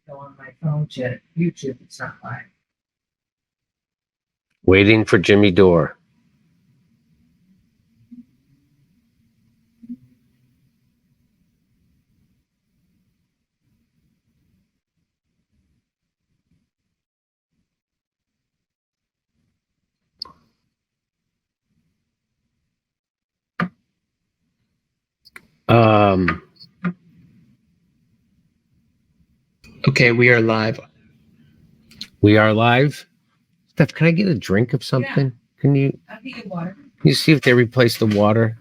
go on my phone to YouTube. It's not live. Waiting for Jimmy Dore. Okay, we are live. We are live. Steph, can I get a drink of something? Yeah. Can you? I'll get you water. Can you see if they replaced the water?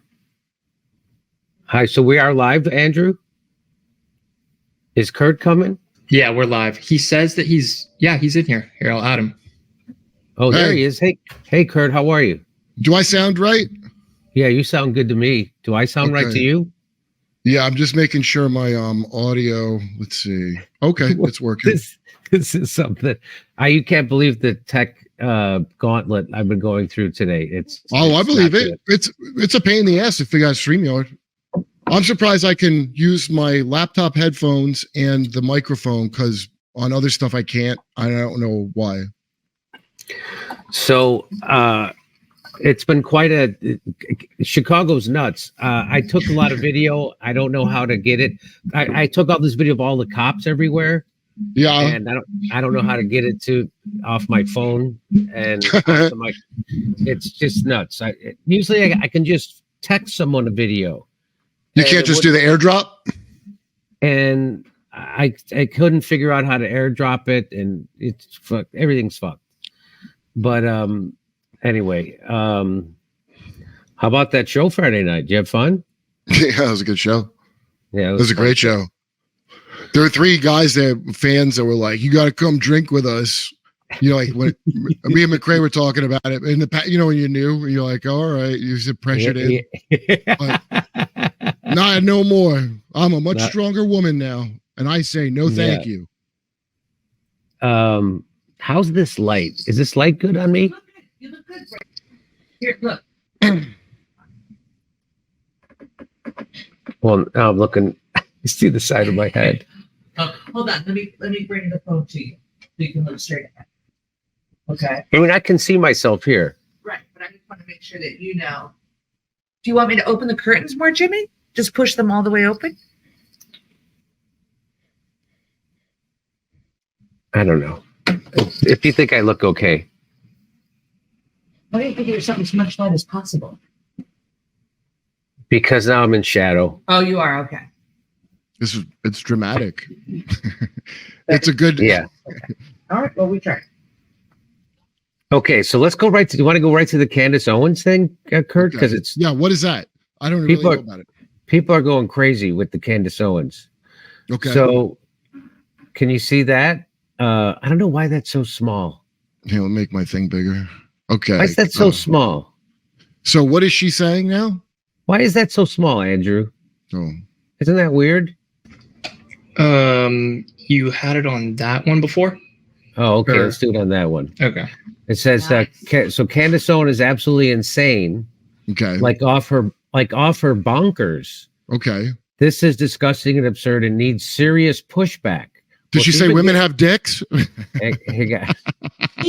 Hi, so we are live, Andrew? Is Kurt coming? Yeah, we're live. He says that he's in here. Here, I'll add him. Oh, hey. There he is. Hey, Kurt, how are you? Do I sound right? Yeah, you sound good to me. Do I sound right to you? Yeah, I'm just making sure my audio. Let's see. Okay, it's working. This is something. You can't believe the tech gauntlet I've been going through today. I believe it. It's a pain in the ass if you got StreamYard. I'm surprised I can use my laptop headphones and the microphone because on other stuff I can't. I don't know why. So it's been quite Chicago's nuts. I took a lot of video. I don't know how to get it. I took all this video of all the cops everywhere. Yeah, and I don't know how to get it off my phone and it's just nuts. Usually I can just text someone a video. You can't just do the airdrop? And I couldn't figure out how to airdrop it, and it's fucked. Everything's fucked. But anyway, how about that show Friday night? Did you have fun? Yeah, it was a good show. Yeah, it was a great show. There were 3 guys fans that were like, "You got to come drink with us." You know, like when me and McRae were talking about it in the you know, when you knew, you're like, "All right," you said pressured in. Not no more. I'm a much stronger woman now, and I say no, thank you. How's this light? Is this light good on me? You look good. Here, look. Well, now I'm looking. You see the side of my head. Oh, hold on. Let me bring the phone to you so you can look straight ahead. Okay. I mean, I can see myself here. Right, but I just want to make sure that you know. Do you want me to open the curtains more, Jimmy? Just push them all the way open? I don't know. If you think I look okay. Why don't you give yourself as much light as possible? Because now I'm in shadow. Oh, you are? Okay. It's dramatic. It's a good. Yeah. Okay. All right. Well, we try. Okay, so let's go right to. Do you want to go right to the Candace Owens thing, Kurt? Because it's what is that? I don't really know about it. People are going crazy with the Candace Owens. Okay. So, can you see that? I don't know why that's so small. Here, let me make my thing bigger. Okay. Why is that so small? So what is she saying now? Why is that so small, Andrew? Oh, isn't that weird? You had it on that one before? Oh, okay. Let's do it on that one. Okay. It says so Candace Owens is absolutely insane. Okay. Like off her bonkers. Okay. This is disgusting and absurd and needs serious pushback. Did she say women have dicks?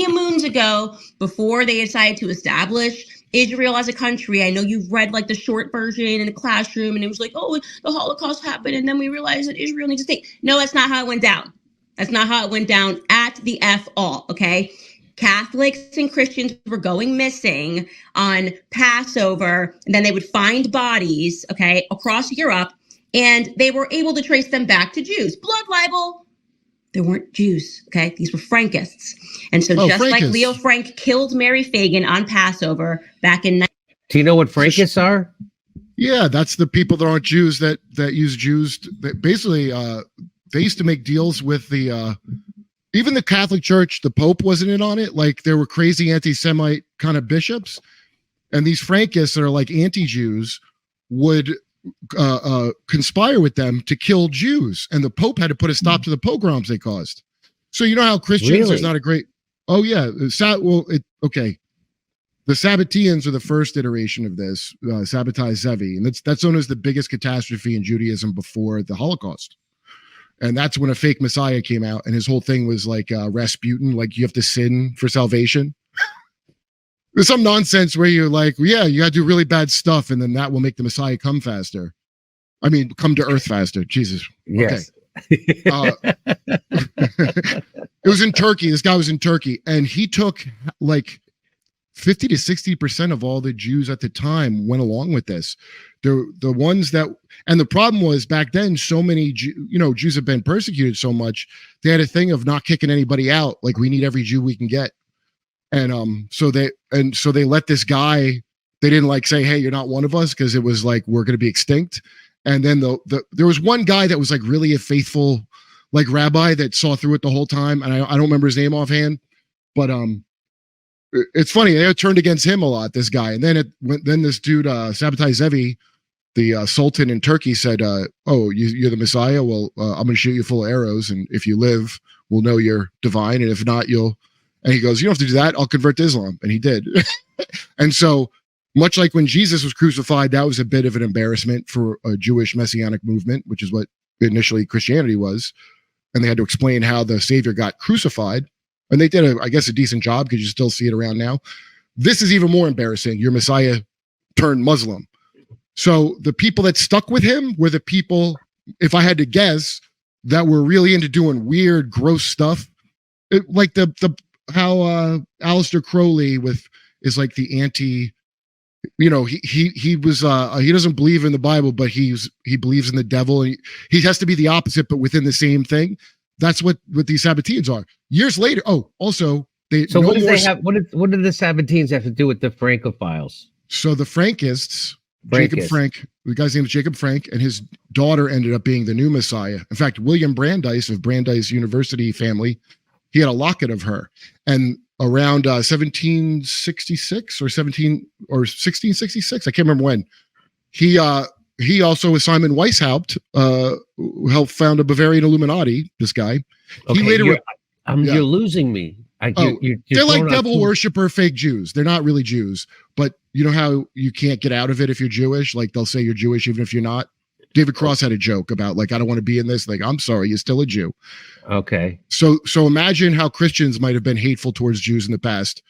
Moons ago, before they decided to establish Israel as a country, I know you've read like the short version in the classroom, and it was like, oh, the Holocaust happened, and then we realized that Israel needs a state. No, that's not how it went down. That's not how it went down at the F all, okay? Catholics and Christians were going missing on Passover, and then they would find bodies, okay, across Europe, and they were able to trace them back to Jews. Blood libel. They weren't Jews, okay? These were Frankists. And so like Leo Frank killed Mary Fagan on Passover back in... Do you know what Frankists are? Yeah, that's the people that aren't Jews that use Jews. That basically, they used to make deals with the... even the Catholic Church, the Pope wasn't in on it. Like, there were crazy anti-Semite kind of bishops. And these Frankists that are like anti-Jews would... conspire with them to kill Jews, and the Pope had to put a stop to the pogroms they caused. So you know how Christians there's not a great. Oh yeah, okay. The Sabbateans are the first iteration of this. Sabbatai Zevi, and that's known as the biggest catastrophe in Judaism before the Holocaust. And that's when a fake Messiah came out, and his whole thing was like Rasputin, like you have to sin for salvation. There's some nonsense where you're like, well, yeah, you got to do really bad stuff, and then that will make the Messiah come faster. I mean, come to earth faster. Jesus. Yes. Okay. It was in Turkey. This guy was in Turkey, and he took like 50 to 60% of all the Jews at the time went along with this. The ones that, and the problem was back then, so many Jews have been persecuted so much. They had a thing of not kicking anybody out. Like, we need every Jew we can get. And so they let this guy, they didn't like say, hey, you're not one of us, because it was like, we're going to be extinct. And then there was one guy that was like really a faithful like rabbi that saw through it the whole time. And I don't remember his name offhand, but it's funny, they turned against him a lot, this guy. And then this dude, Sabbatai Zevi, the Sultan in Turkey, said, oh, you're the Messiah? Well, I'm going to shoot you full of arrows, and if you live, we'll know you're divine, and if not, you'll... And he goes, you don't have to do that, I'll convert to Islam. And he did. And so, much like when Jesus was crucified, that was a bit of an embarrassment for a Jewish messianic movement, which is what initially Christianity was. And they had to explain how the Savior got crucified. And they did, I guess, a decent job, because you still see it around now. This is even more embarrassing. Your Messiah turned Muslim. So the people that stuck with him were the people, if I had to guess, that were really into doing weird, gross stuff. Like how Aleister Crowley is like the anti, he was he doesn't believe in the Bible, but he believes in the devil. And he has to be the opposite, but within the same thing. That's what these Sabbateans are. Years later, also they. So what do they have? What did the Sabbateans have to do with the Francophiles? So the Frankists, Jacob Frank, the guy's name is Jacob Frank, and his daughter ended up being the new Messiah. In fact, William Brandeis of Brandeis University family, he had a locket of her. And around 1766 or 1666, I can't remember when, he also was Simon Weishaupt, who helped found a Bavarian Illuminati, this guy. Okay, he later, you're losing me. They're like devil worshiper fake Jews. They're not really Jews, but you know how you can't get out of it if you're Jewish? Like, they'll say you're Jewish even if you're not. David Cross had a joke about, like, I don't want to be in this. Like, I'm sorry, you're still a Jew. Okay. So imagine how Christians might have been hateful towards Jews in the past.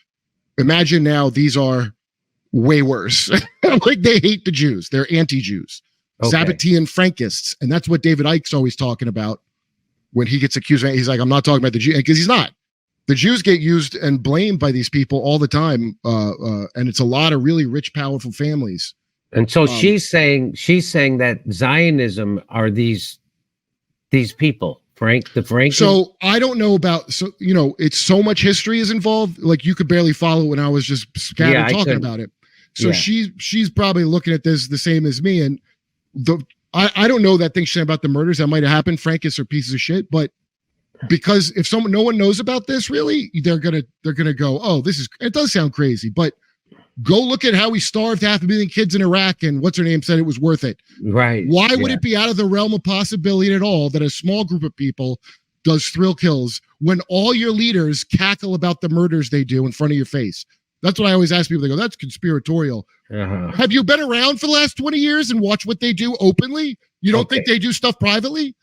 Imagine now these are way worse. Like, they hate the Jews. They're anti-Jews. Okay. Sabbatean Frankists. And that's what David Icke's always talking about when he gets accused. He's like, I'm not talking about the Jews, because he's not. The Jews get used and blamed by these people all the time. And it's a lot of really rich, powerful families. And so she's saying that Zionism are these people, the Frank. So I don't know about, it's so much history is involved. Like, you could barely follow when I was just scattered talking about it. So she's probably looking at this the same as me. And I don't know that thing she's saying about the murders that might have happened. Frankists are pieces of shit, but because if no one knows about this, really, they're gonna go, oh, it does sound crazy, but go look at how we starved 500,000 kids in Iraq, and what's her name said it was worth it. Right. Why would it be out of the realm of possibility at all that a small group of people does thrill kills when all your leaders cackle about the murders they do in front of your face? That's what I always ask people. They go, that's conspiratorial. Have you been around for the last 20 years and watch what they do openly? You don't think they do stuff privately?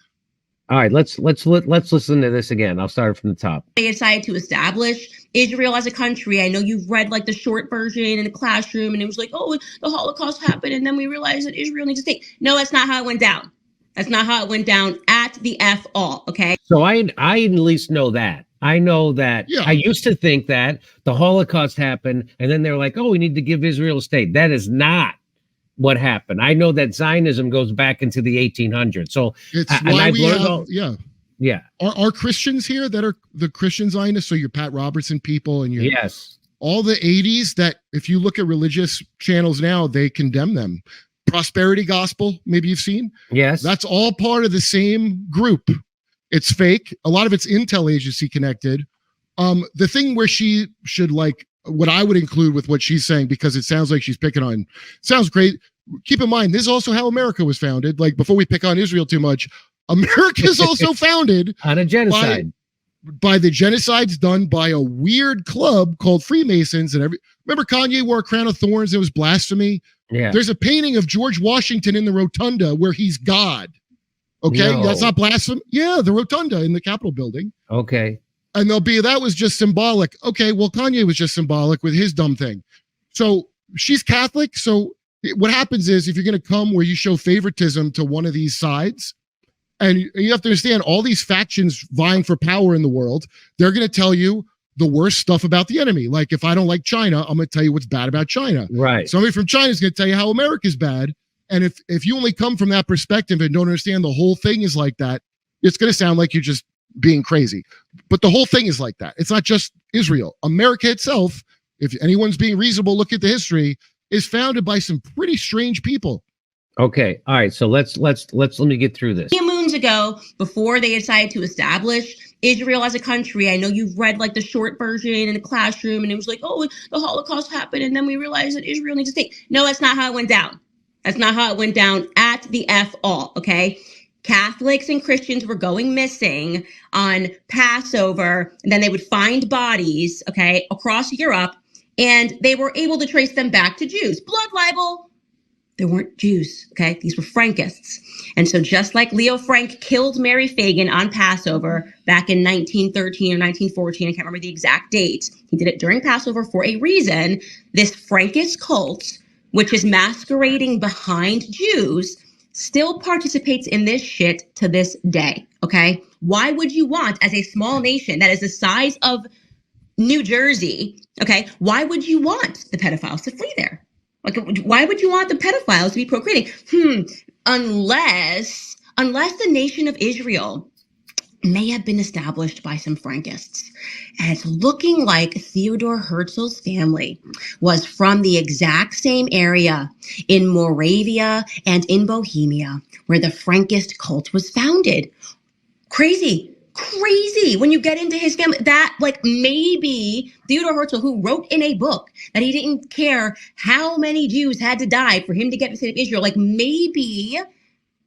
All right, let's listen to this again. I'll start from the top. They decided to establish Israel as a country. I know you've read like the short version in the classroom, and it was like, oh, the Holocaust happened, and then we realized that Israel needs a state. No, that's not how it went down. That's not how it went down at the F all. Okay. So I at least know that. I know that. Yeah. I used to think that the Holocaust happened, and then they're like, oh, we need to give Israel a state. That is not what happened. I know that Zionism goes back into the 1800s. So it's why we have, Are Christians here that are the Christian Zionists? So your Pat Robertson people and your all the 80s that, if you look at religious channels now, they condemn them. Prosperity Gospel, maybe you've seen. Yes. That's all part of the same group. It's fake. A lot of it's intel agency connected. The thing where she should, like, what I would include with what she's saying, because it sounds like she's picking on, sounds great. Keep in mind, this is also how America was founded. Like, before we pick on Israel too much, America is also founded on a genocide by the genocides done by a weird club called Freemasons. And remember Kanye wore a crown of thorns? It was blasphemy. Yeah. There's a painting of George Washington in the rotunda where he's God. Okay, No. that's not blasphemy. Yeah, the rotunda in the Capitol building. Okay. And they'll be, that was just symbolic. Okay, well, Kanye was just symbolic with his dumb thing. So she's Catholic. So what happens is, if you're going to come where you show favoritism to one of these sides, and you have to understand, all these factions vying for power in the world, they're going to tell you the worst stuff about the enemy. Like, if I don't like China, I'm going to tell you what's bad about China. Right. Somebody from China is going to tell you how America's bad. And if you only come from that perspective and don't understand the whole thing is like that, it's going to sound like you're just being crazy. But the whole thing is like that. It's not just Israel. America itself, if anyone's being reasonable, look at the history, is founded by some pretty strange people. Okay. All right. So let me get through this. Few moons ago, before they decided to establish Israel as a country, I know you've read like the short version in the classroom, and it was like, oh, the Holocaust happened, and then we realized that Israel needs a state. No, that's not how it went down. That's not how it went down at the F all, okay? Catholics and Christians were going missing on Passover, and then they would find bodies, okay, across Europe, and they were able to trace them back to Jews. Blood libel. They weren't Jews, okay? These were Frankists. And so just like Leo Frank killed Mary Fagin on Passover back in 1913 or 1914, I can't remember the exact date, he did it during Passover for a reason. This Frankist cult, which is masquerading behind Jews, still participates in this shit to this day, okay? Why would you want, as a small nation that is the size of New Jersey, okay, why would you want the pedophiles to flee there? Like, why would you want the pedophiles to be procreating? Unless the nation of Israel may have been established by some Frankists. And it's looking like Theodore Herzl's family was from the exact same area in Moravia and in Bohemia where the Frankist cult was founded. Crazy when you get into his family, that like maybe Theodore Herzl, who wrote in a book that he didn't care how many Jews had to die for him to get the state of Israel, like maybe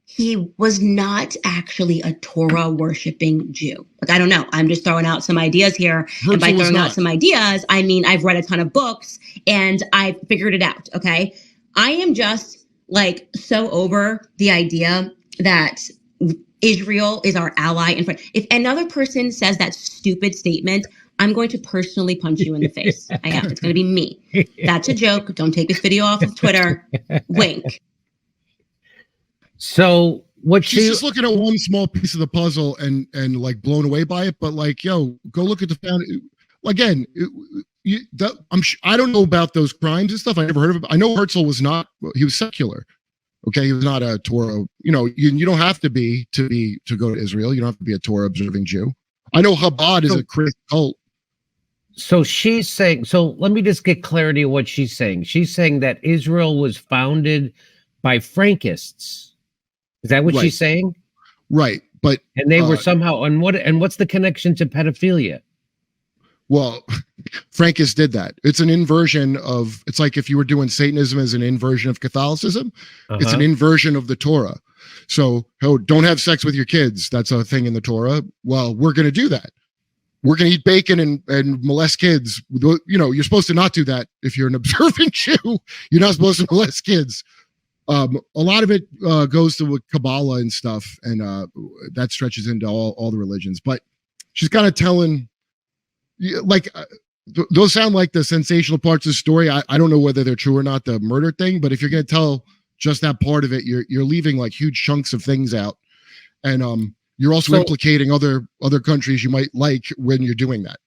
he was not actually a Torah worshiping Jew. Like, I don't know. I'm just throwing out some ideas here. And by throwing out some ideas, I mean, I've read a ton of books and I've figured it out. Okay. I am just like so over the idea that Israel is our ally and friend. If another person says that stupid statement, I'm going to personally punch you in the face. I am. It's going to be me. That's a joke. Don't take this video off of Twitter. Wink. So what she's just looking at one small piece of the puzzle and like blown away by it. But like, yo, go look at the founding. Again, I don't know about those crimes and stuff. I never heard of it. I know Herzl was not. He was secular. Okay, he was not a Torah. You know, you don't have to be to go to Israel. You don't have to be a Torah observing Jew. I know Chabad is a Christian cult. So she's saying. So let me just get clarity of what she's saying. She's saying that Israel was founded by Frankists. Is that what she's saying? Right, but and they were somehow. And what's the connection to pedophilia? Well, Frankists did that. It's an inversion of, it's like if you were doing Satanism as an inversion of Catholicism, it's an inversion of the Torah. So, oh, don't have sex with your kids. That's a thing in the Torah. Well, we're going to do that. We're going to eat bacon and molest kids. You know, you're supposed to not do that if you're an observant Jew. You're not supposed to molest kids. A lot of it goes to Kabbalah and stuff, and that stretches into all the religions. But she's kind of telling... like those sound like the sensational parts of the story. I don't know whether they're true or not, the murder thing, but if you're going to tell just that part of it, you're leaving like huge chunks of things out, and you're also implicating other countries you might like when you're doing that.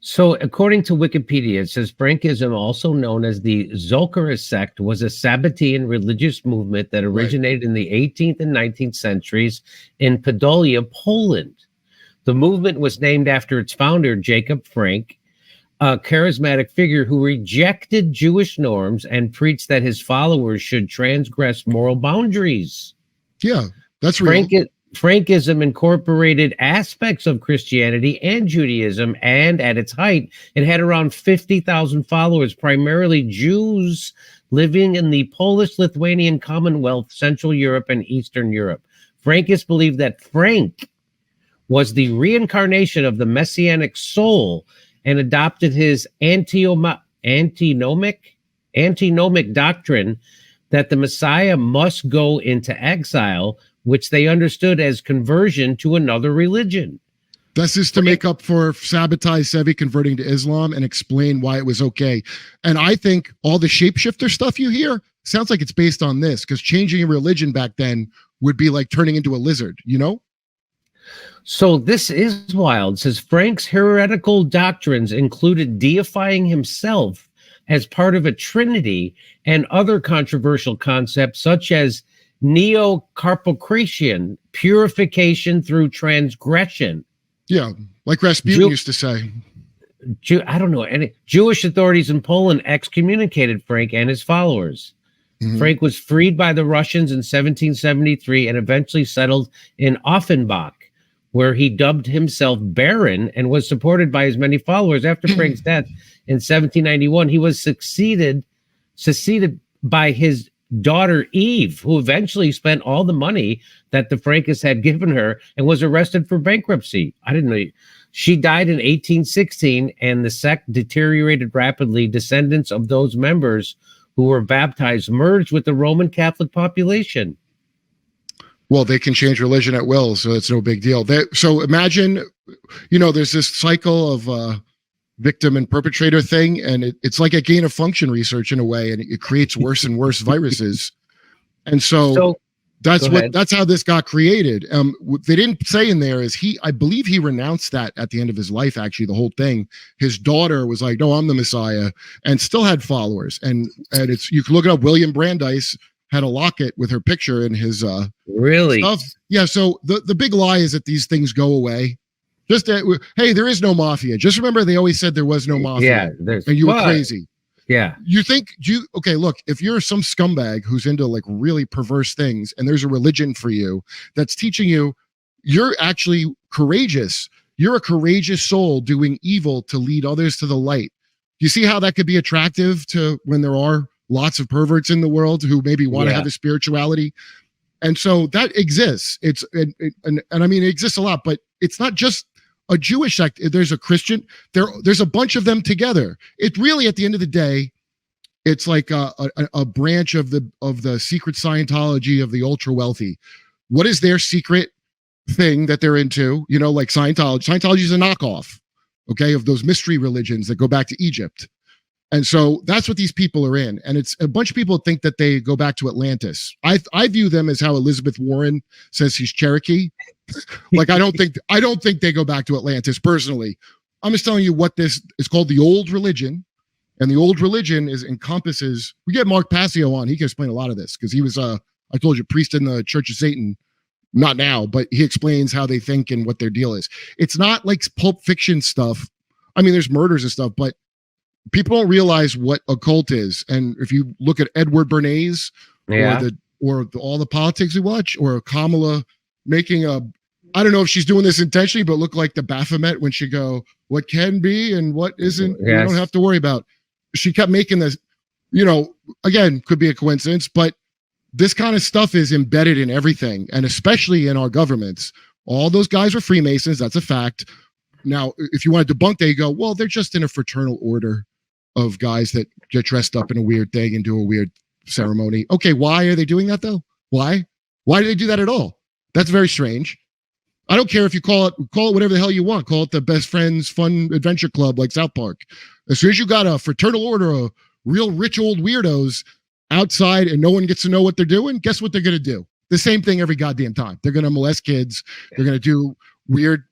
So according to Wikipedia, it says Frankism, also known as the Zolkarist sect, was a Sabbatean religious movement that originated in the 18th and 19th centuries in Podolia, Poland. The movement was named after its founder, Jacob Frank, a charismatic figure who rejected Jewish norms and preached that his followers should transgress moral boundaries. Yeah, that's real. Frankism incorporated aspects of Christianity and Judaism, and at its height, it had around 50,000 followers, primarily Jews living in the Polish-Lithuanian Commonwealth, Central Europe, and Eastern Europe. Frankists believed that Frank was the reincarnation of the messianic soul and adopted his antinomic doctrine that the Messiah must go into exile, which they understood as conversion to another religion. This is to make up for Sabotage Sevi converting to Islam and explain why it was okay. And I think all the shapeshifter stuff you hear sounds like it's based on this, because changing your religion back then would be like turning into a lizard, you know? So this is wild. It says Frank's heretical doctrines included deifying himself as part of a trinity and other controversial concepts such as neo-Carpocratian, purification through transgression. Yeah, like Rasputin used to say. I don't know. Any Jewish authorities in Poland excommunicated Frank and his followers. Mhm. Frank was freed by the Russians in 1773 and eventually settled in Offenbach, where he dubbed himself Baron and was supported by his many followers. After Frank's death in 1791, he was succeeded by his daughter Eve, who eventually spent all the money that the Frankists had given her and was arrested for bankruptcy. I didn't know. She died in 1816, and the sect deteriorated rapidly. Descendants of those members who were baptized merged with the Roman Catholic population. Well, they can change religion at will, so it's no big deal. So imagine, there's this cycle of victim and perpetrator thing, and it's like a gain of function research in a way, and it creates worse and worse viruses. And so that's how this got created. What they didn't say in there is I believe he renounced that at the end of his life. Actually, the whole thing. His daughter was like, "No, I'm the Messiah," and still had followers. And you can look it up. William Brandeis had a locket with her picture in his really stuff. Yeah. So the big lie is that these things go away. Just hey, there is no mafia. Just remember, they always said there was no mafia. Yeah, and you were crazy. Yeah. Okay, look, if you're some scumbag who's into like really perverse things and there's a religion for you that's teaching you, you're actually courageous. You're a courageous soul doing evil to lead others to the light. You see how that could be attractive to when there are lots of perverts in the world who maybe want to have a spirituality. And so that exists. And I mean, it exists a lot, but it's not just a Jewish sect. There's a Christian, there's a bunch of them together. It really, at the end of the day, it's like a branch of the secret Scientology of the ultra wealthy. What is their secret thing that they're into? Like Scientology. Scientology is a knockoff, okay, of those mystery religions that go back to Egypt. And so that's what these people are in. And it's a bunch of people think that they go back to Atlantis. I view them as how Elizabeth Warren says she's Cherokee. Like, I don't think they go back to Atlantis personally. I'm just telling you what this is called, the old religion. And the old religion encompasses, we get Mark Passio on. He can explain a lot of this because he was, I told you, priest in the Church of Satan. Not now, but he explains how they think and what their deal is. It's not like Pulp Fiction stuff. I mean, there's murders and stuff, but people don't realize what a cult is. And if you look at Edward Bernays or all the politics we watch, or Kamala making I don't know if she's doing this intentionally, but look like the Baphomet when she go, what can be and what isn't, you don't have to worry about. She kept making this, again, could be a coincidence, but this kind of stuff is embedded in everything, and especially in our governments. All those guys were Freemasons. That's a fact. Now, if you want to debunk that, you go, well, they're just in a fraternal order of guys that get dressed up in a weird thing and do a weird ceremony. Okay, why are they doing that though? Why? Why do they do that at all? That's very strange. I don't care if you call it whatever the hell you want. Call it the Best Friends Fun Adventure Club like South Park. As soon as you got a fraternal order of real rich old weirdos outside and no one gets to know what they're doing, guess what they're going to do? The same thing every goddamn time. They're going to molest kids. They're going to do weird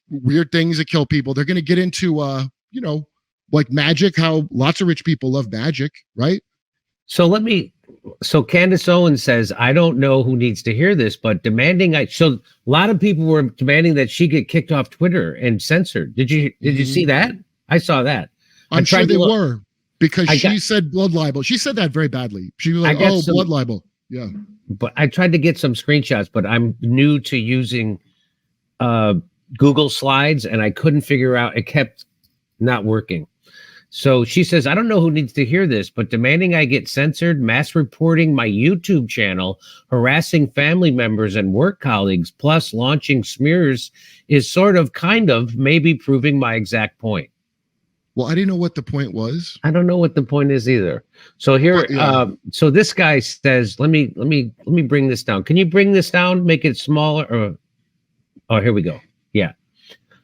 things that kill people. They're going to get into, like magic, how lots of rich people love magic, right? So Candace Owens says, I don't know who needs to hear this, but so a lot of people were demanding that she get kicked off Twitter and censored. Did you see that? I saw that. I'm sure they were, because she said blood libel. She said that very badly. She was like, blood libel. Yeah. But I tried to get some screenshots, but I'm new to using Google Slides, and I couldn't figure out, it kept not working. So she says, I don't know who needs to hear this, but demanding I get censored, mass reporting my YouTube channel, harassing family members and work colleagues, plus launching smears is kind of maybe proving my exact point. Well, I didn't know what the point was. I don't know what the point is either. So here, so this guy says, let me bring this down. Can you bring this down? Make it smaller? Or, oh, here we go. Yeah.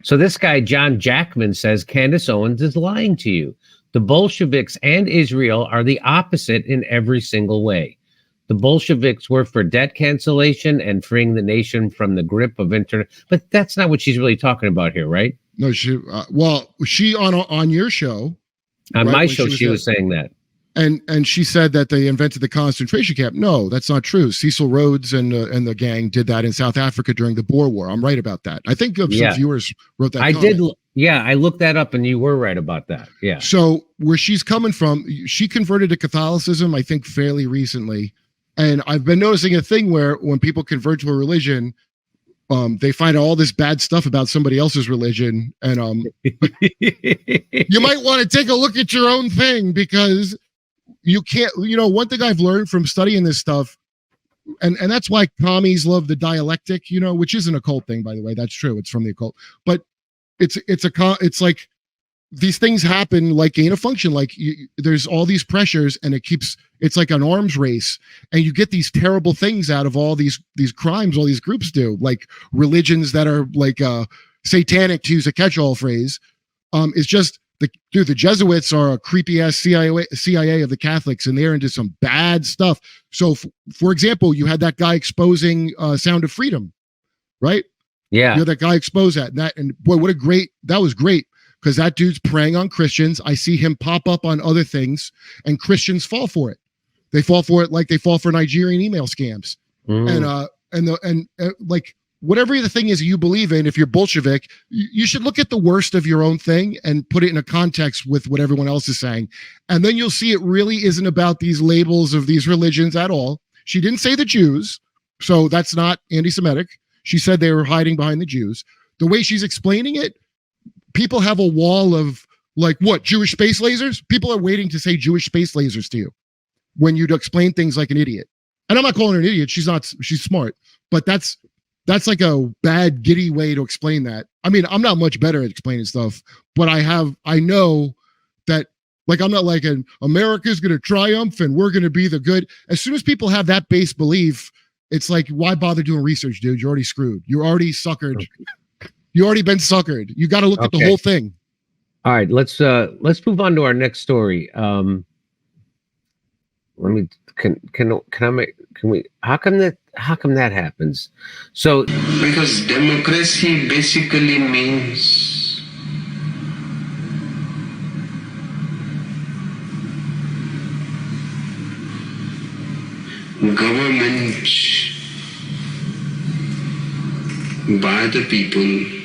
So this guy, John Jackman, says Candace Owens is lying to you. The Bolsheviks and Israel are the opposite in every single way. The Bolsheviks were for debt cancellation and freeing the nation from the grip of internet. But that's not what she's really talking about here, right? No, she on your show. On right, my show, she was saying that. And she said that they invented the concentration camp. No, that's not true. Cecil Rhodes and the gang did that in South Africa during the Boer War. I'm right about that. I think some viewers wrote that. I did. Yeah, I looked that up, and you were right about that. Yeah. So where she's coming from, she converted to Catholicism, I think, fairly recently. And I've been noticing a thing where when people convert to a religion, they find all this bad stuff about somebody else's religion. And you might want to take a look at your own thing, because you can't, one thing I've learned from studying this stuff, and that's why commies love the dialectic, which is an occult thing, by the way. That's true. It's from the occult. But it's like these things happen like gain of function. Like there's all these pressures, and it's like an arms race, and you get these terrible things out of all these crimes all these groups do, like religions that are like satanic, to use a catch-all phrase. It's just the Jesuits are a creepy ass CIA of the Catholics, and they're into some bad stuff. So for example, you had that guy exposing Sound of Freedom, right? Yeah. That guy exposed that, and boy, that was great. Because that dude's preying on Christians. I see him pop up on other things, and Christians fall for it. They fall for it like they fall for Nigerian email scams. And like whatever the thing is you believe in, if you're Bolshevik, you should look at the worst of your own thing and put it in a context with what everyone else is saying. And then you'll see it really isn't about these labels of these religions at all. She didn't say the Jews, so that's not anti-Semitic. She said they were hiding behind the Jews. The way she's explaining it, people have a wall of like, what, Jewish space lasers? People are waiting to say Jewish space lasers to you when you'd explain things like an idiot. And I'm not calling her an idiot. She's smart, but that's like a bad, giddy way to explain that. I mean, I'm not much better at explaining stuff, but I know that, like, I'm not like America's going to triumph and we're going to be the good. As soon as people have that base belief, it's like, why bother doing research, dude? You're already screwed. You're already suckered. You already been suckered. You got to look at the whole thing. All right, let's move on to our next story. How come that happens? So because democracy basically means government by the people,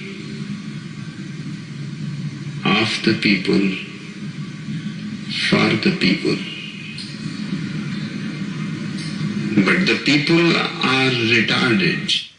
of the people, for the people. But the people are retarded.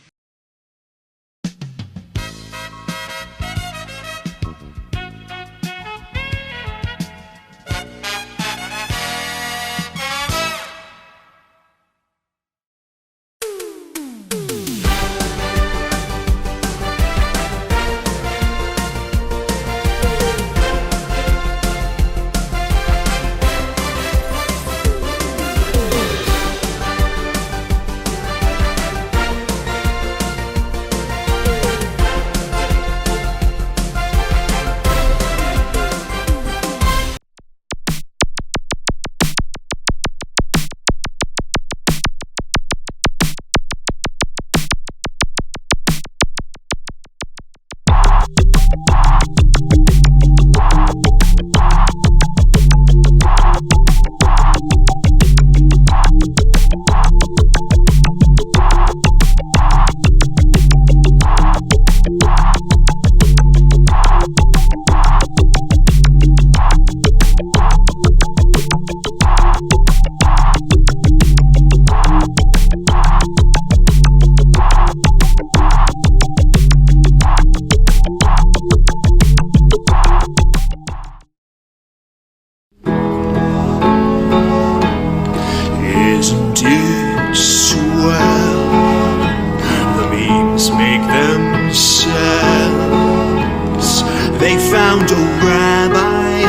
They found a rabbi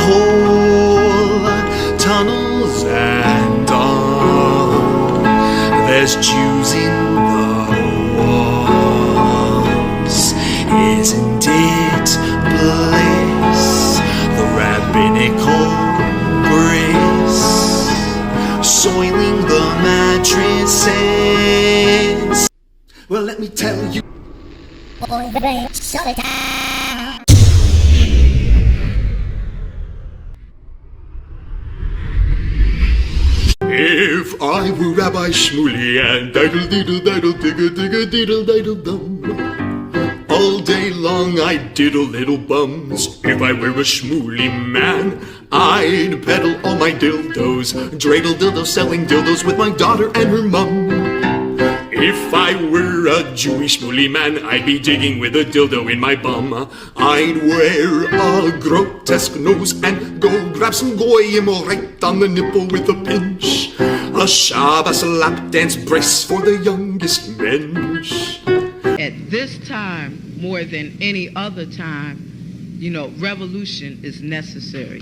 There's Jews in the walls. Isn't it bliss? The rabbinical grace soiling the mattresses. Well, let me tell you. If I were Rabbi Shmuley and diddle diddle diddle digga digga diddle diddle dum, all day long I'd diddle little bums. If I were a Shmuley man, I'd peddle all my dildos, dreidel dildos, selling dildos with my daughter and her mum. If I were a Jewish Shmuley man, I'd be digging with a dildo in my bum. I'd wear a grotesque nose and go grab some goyim right on the nipple with a pinch. A Shabbos lap dance brace for the youngest mensch. At this time, more than any other time, you know, revolution is necessary.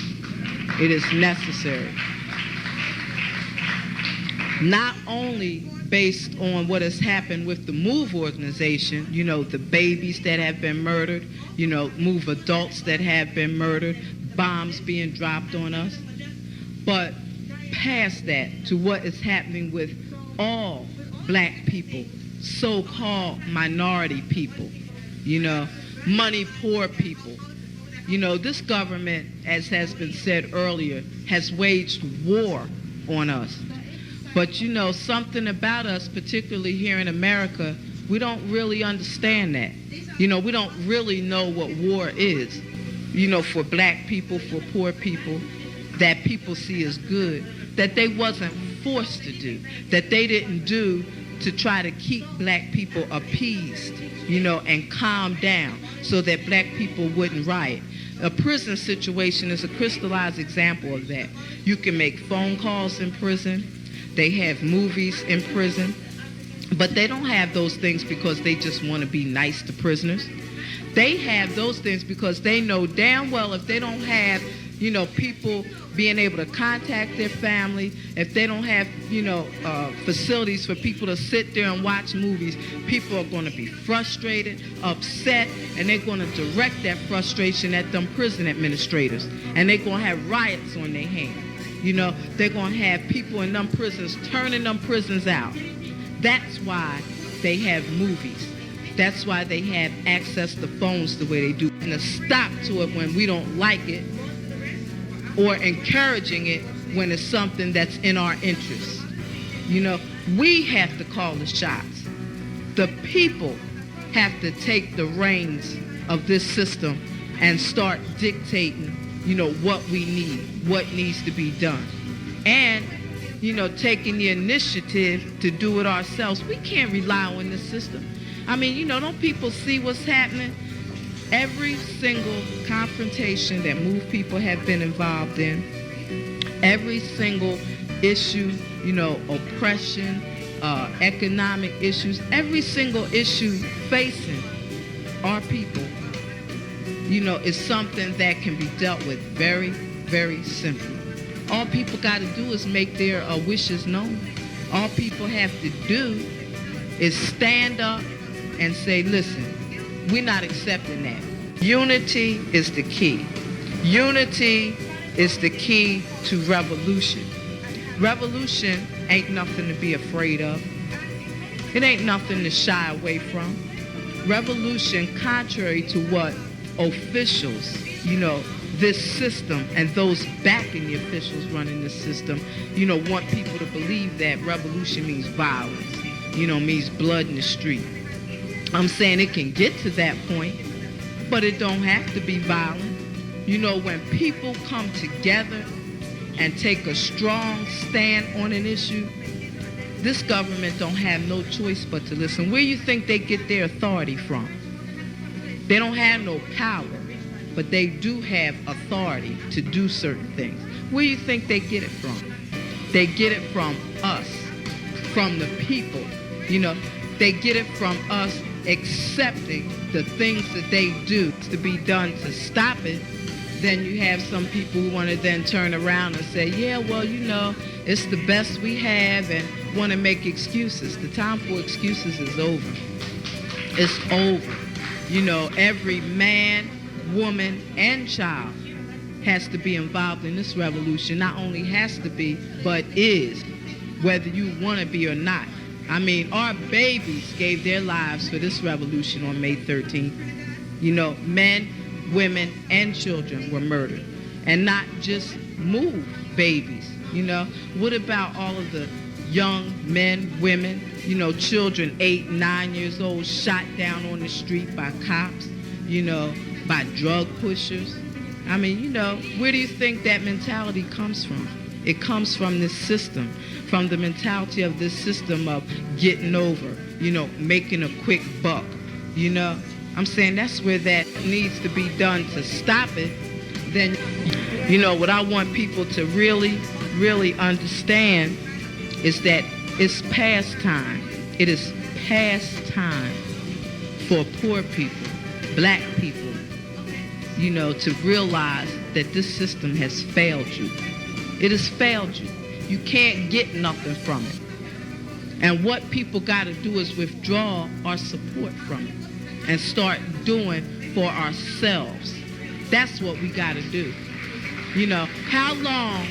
It is necessary. Not only based on what has happened with the MOVE organization, you know, the babies that have been murdered, you know, MOVE adults that have been murdered, bombs being dropped on us, but past that to what is happening with all black people, so-called minority people, you know, money poor people. You know, this government, as has been said earlier, has waged war on us. But you know, something about us, particularly here in America, we don't really understand that. You know, we don't really know what war is. You know, for black people, for poor people, that people see as good, that they wasn't forced to do, that they didn't do to try to keep black people appeased, you know, and calm down so that black people wouldn't riot. A prison situation is a crystallized example of that. You can make phone calls in prison. They have movies in prison, but they don't have those things because they just want to be nice to prisoners. They have those things because they know damn well if they don't have, you know, people being able to contact their family, if they don't have, you know, facilities for people to sit there and watch movies, people are going to be frustrated, upset, and they're going to direct that frustration at them prison administrators, and they're going to have riots on their hands. You know, they're going to have people in them prisons turning them prisons out. That's why they have movies. That's why they have access to phones the way they do. And a stop to it when we don't like it, or encouraging it when it's something that's in our interest. You know, we have to call the shots. The people have to take the reins of this system and start dictating, you know, what we need, what needs to be done. And, you know, taking the initiative to do it ourselves. We can't rely on this system. I mean, you know, don't people see what's happening? Every single confrontation that MOVE people have been involved in, every single issue, you know, oppression, economic issues, every single issue facing our people, you know, is something that can be dealt with very, very simply. All people got to do is make their wishes known. All people have to do is stand up and say, listen, we're not accepting that. Unity is the key. Unity is the key to revolution. Revolution ain't nothing to be afraid of. It ain't nothing to shy away from. Revolution, contrary to what officials, you know, this system and those backing the officials running this system, you know, want people to believe that revolution means violence, you know, means blood in the street. I'm saying it can get to that point, but it don't have to be violent. You know, when people come together and take a strong stand on an issue, this government don't have no choice but to listen. Where you think they get their authority from? They don't have no power, but they do have authority to do certain things. Where you think they get it from? They get it from us, from the people. You know, they get it from us accepting the things that they do to be done to stop it, then you have some people who want to then turn around and say, yeah, well, you know, it's the best we have, and want to make excuses. The time for excuses is over. It's over. You know, every man, woman, and child has to be involved in this revolution. Not only has to be, but is, whether you want to be or not. I mean, our babies gave their lives for this revolution on May 13th. You know, men, women, and children were murdered. And not just move babies, you know. What about all of the young men, women, you know, children 8, 9 years old shot down on the street by cops, you know, by drug pushers? I mean, you know, where do you think that mentality comes from? It comes from this system, from the mentality of this system of getting over, you know, making a quick buck, you know. I'm saying that's where that needs to be done to stop it. Then, you know, what I want people to really, really understand is that it's past time. It is past time for poor people, black people, you know, to realize that this system has failed you. It has failed you. You can't get nothing from it. And what people got to do is withdraw our support from it and start doing for ourselves. That's what we got to do. You know, how long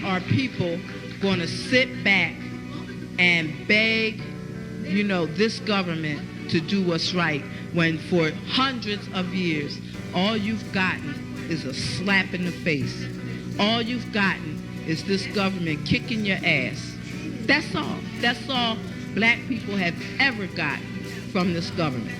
are people going to sit back and beg, you know, this government to do what's right, when for hundreds of years, all you've gotten is a slap in the face. All you've gotten is this government kicking your ass. That's all. That's all black people have ever gotten from this government.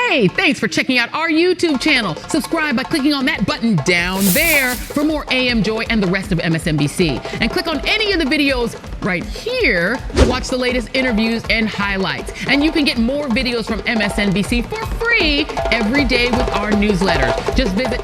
Hey, thanks for checking out our YouTube channel. Subscribe by clicking on that button down there for more AM Joy and the rest of MSNBC. And click on any of the videos right here to watch the latest interviews and highlights. And you can get more videos from MSNBC for free every day with our newsletters. Just visit